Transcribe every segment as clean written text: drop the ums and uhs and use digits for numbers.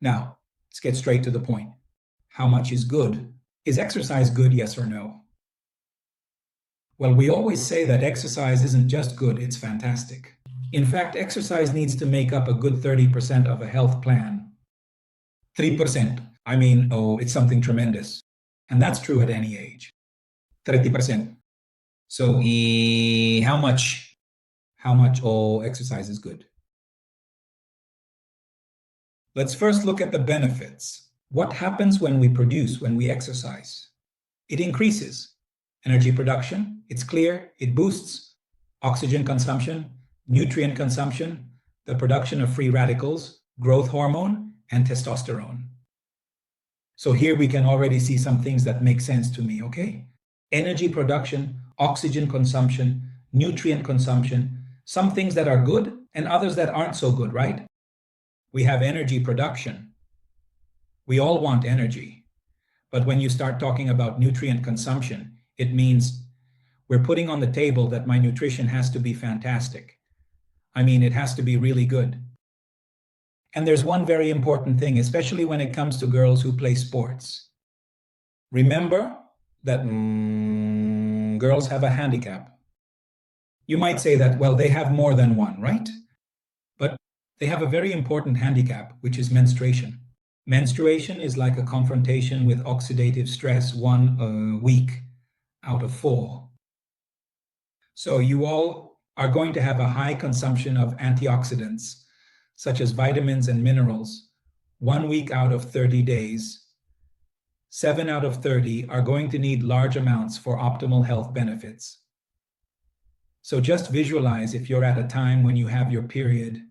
Now, let's get straight to the point. How much is good? Is exercise good, yes or no? Well, we always say that exercise isn't just good, it's fantastic. In fact, exercise needs to make up a good 30% of a health plan. 3%. I mean, oh, it's something tremendous. And that's true at any age. 30%. So, how much? How much exercise is good? Let's first look at the benefits. What happens when we exercise? It increases energy production. It's clear. It boosts oxygen consumption, nutrient consumption, the production of free radicals, growth hormone, and testosterone. So here we can already see some things that make sense to me, okay? Energy production, oxygen consumption, nutrient consumption, some things that are good and others that aren't so good, right? We have energy production. We all want energy. But when you start talking about nutrient consumption, it means we're putting on the table that my nutrition has to be fantastic. I mean, it has to be really good. And there's one very important thing, especially when it comes to girls who play sports. Remember that girls have a handicap. You might say that, well, they have more than one, right? But they have a very important handicap, which is menstruation. Menstruation is like a confrontation with oxidative stress 1 week out of 4. So you all are going to have a high consumption of antioxidants, such as vitamins and minerals, 1 week out of 30 days. 7 out of 30 are going to need large amounts for optimal health benefits. So just visualize if you're at a time when you have your period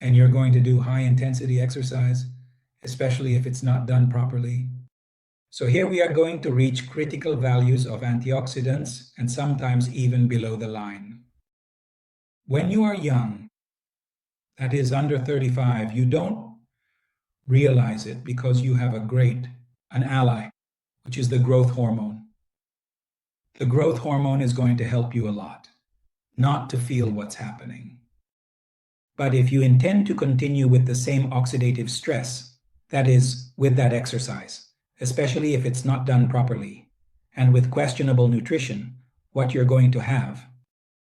and you're going to do high intensity exercise, especially if it's not done properly. So here we are going to reach critical values of antioxidants and sometimes even below the line. When you are young, that is under 35, you don't realize it because you have an ally, which is the growth hormone. The growth hormone is going to help you a lot, not to feel what's happening. But if you intend to continue with the same oxidative stress, that is, with that exercise, especially if it's not done properly, and with questionable nutrition, what you're going to have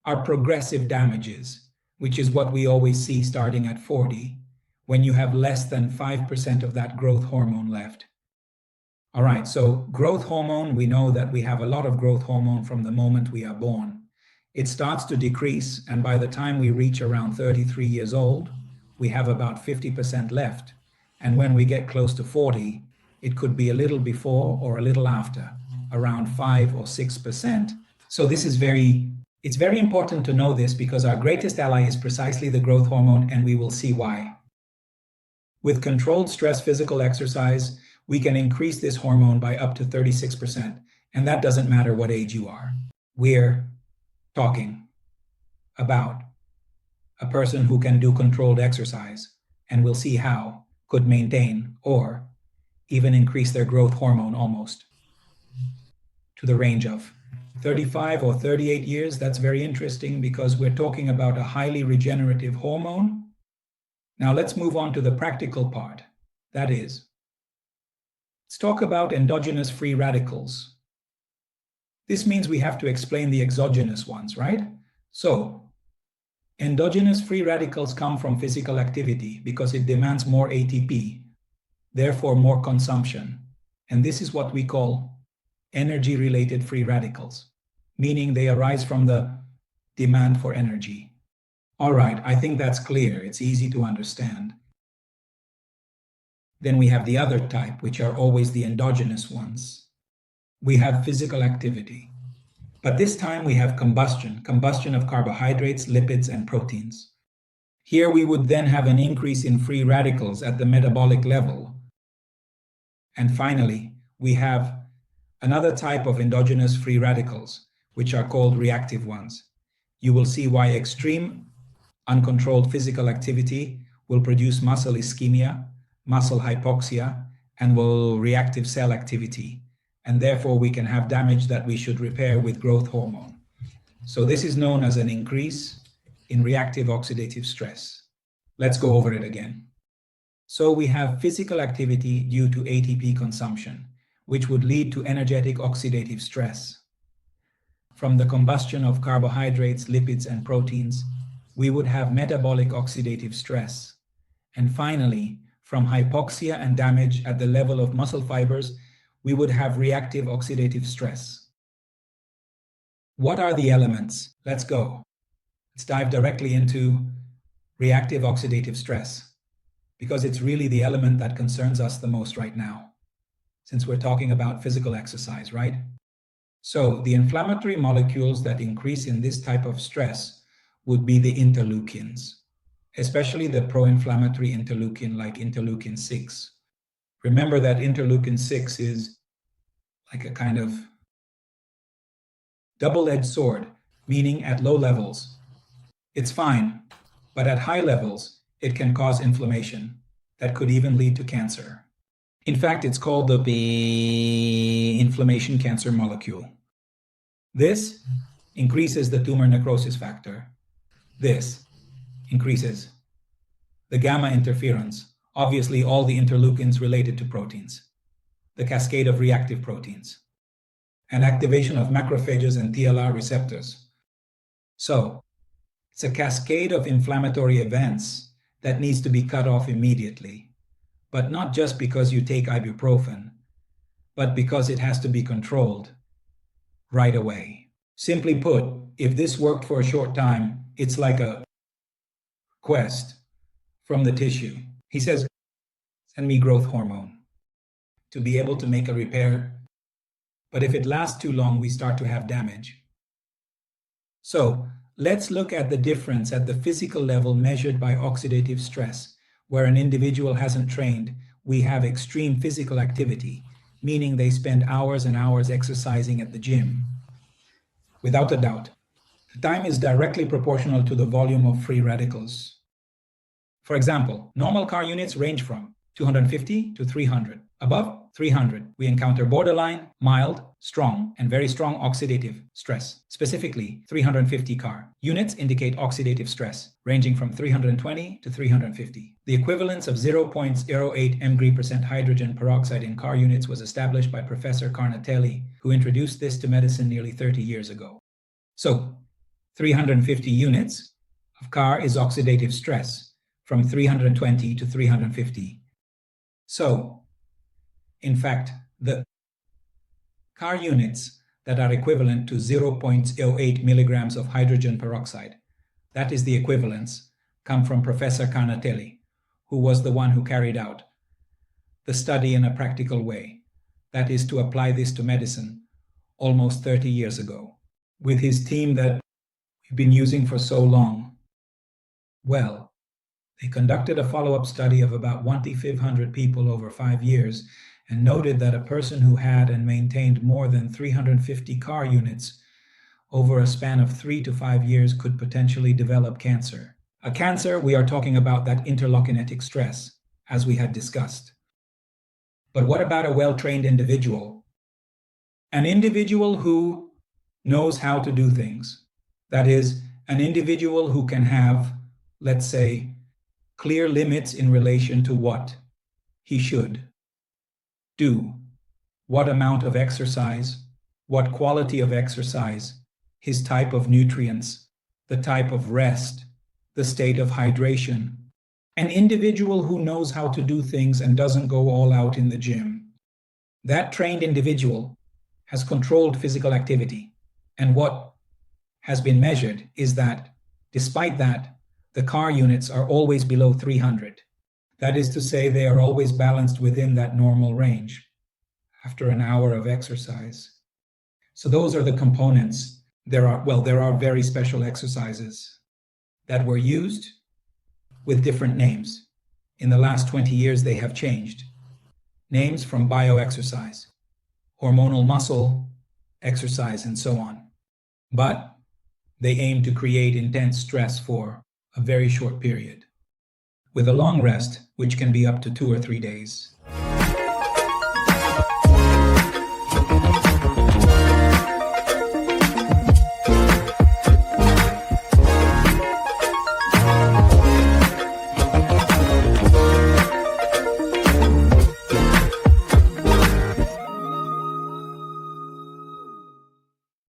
are progressive damages, which is what we always see starting at 40, when you have less than 5% of that growth hormone left. All right, so growth hormone, we know that we have a lot of growth hormone from the moment we are born. It starts to decrease, and by the time we reach around 33 years old, we have about 50% left. And when we get close to 40, it could be a little before or a little after, around 5 or 6%. So this is it's very important to know this because our greatest ally is precisely the growth hormone, and we will see why. With controlled stress physical exercise, we can increase this hormone by up to 36%, and that doesn't matter what age you are. We're talking about a person who can do controlled exercise, and we'll see how, could maintain or even increase their growth hormone almost to the range of 35 or 38 years. That's very interesting because we're talking about a highly regenerative hormone. Now let's move on to the practical part. That is, let's talk about endogenous free radicals. This means we have to explain the exogenous ones, right? So, endogenous free radicals come from physical activity because it demands more ATP, therefore more consumption. And this is what we call energy-related free radicals, meaning they arise from the demand for energy. All right, I think that's clear. It's easy to understand. Then we have the other type, which are always the endogenous ones. We have physical activity, but this time we have combustion of carbohydrates, lipids, and proteins. Here we would then have an increase in free radicals at the metabolic level. And finally, we have another type of endogenous free radicals, which are called reactive ones. You will see why extreme, uncontrolled physical activity will produce muscle ischemia, muscle hypoxia, and reactive cell activity. And therefore we can have damage that we should repair with growth hormone. So this is known as an increase in reactive oxidative stress. Let's go over it again. So we have physical activity due to ATP consumption, which would lead to energetic oxidative stress. From the combustion of carbohydrates, lipids, and proteins, we would have metabolic oxidative stress. And finally, from hypoxia and damage at the level of muscle fibers, we would have reactive oxidative stress. What are the elements? Let's go. Let's dive directly into reactive oxidative stress, because it's really the element that concerns us the most right now, since we're talking about physical exercise, right? So the inflammatory molecules that increase in this type of stress would be the interleukins, especially the pro-inflammatory interleukin like interleukin 6. Remember that interleukin 6 is like a kind of double-edged sword, meaning at low levels, it's fine, but at high levels, it can cause inflammation that could even lead to cancer. In fact, it's called the inflammation cancer molecule. This increases the tumor necrosis factor. This increases the gamma interferons, obviously all the interleukins related to proteins, the cascade of reactive proteins, and activation of macrophages and TLR receptors. So, it's a cascade of inflammatory events that needs to be cut off immediately, but not just because you take ibuprofen, but because it has to be controlled right away. Simply put, if this worked for a short time, it's like a request from the tissue. He says, send me growth hormone to be able to make a repair. But if it lasts too long, we start to have damage. So let's look at the difference at the physical level measured by oxidative stress. Where an individual hasn't trained, we have extreme physical activity, meaning they spend hours and hours exercising at the gym. Without a doubt, the time is directly proportional to the volume of free radicals. For example, normal car units range from 250 to 300. Above 300, we encounter borderline, mild, strong, and very strong oxidative stress. Specifically, 350 car units indicate oxidative stress, ranging from 320 to 350. The equivalence of 0.08 mg% hydrogen peroxide in car units was established by Professor Carnatelli, who introduced this to medicine nearly 30 years ago. So, 350 units of car is oxidative stress, from 320 to 350. So, in fact, the car units that are equivalent to 0.08 milligrams of hydrogen peroxide, that is the equivalence, come from Professor Carnatelli, who was the one who carried out the study in a practical way, that is to apply this to medicine, almost 30 years ago, with his team that we've been using for so long. Well, they conducted a follow-up study of about 1,500 people over 5 years and noted that a person who had and maintained more than 350 car units over a span of 3 to 5 years could potentially develop cancer. A cancer, we are talking about that interleukinetic stress, as we had discussed. But what about a well-trained individual? An individual who knows how to do things. That is, an individual who can have, let's say, clear limits in relation to what he should do, what amount of exercise, what quality of exercise, his type of nutrients, the type of rest, the state of hydration. An individual who knows how to do things and doesn't go all out in the gym. That trained individual has controlled physical activity. And what has been measured is that, despite that, the car units are always below 300. That is to say, they are always balanced within that normal range after an hour of exercise. So those are the components. There are very special exercises that were used with different names. In the last 20 years, they have changed. Names from bioexercise, hormonal muscle exercise, and so on. But they aim to create intense stress for a very short period, with a long rest, which can be up to 2 or 3 days.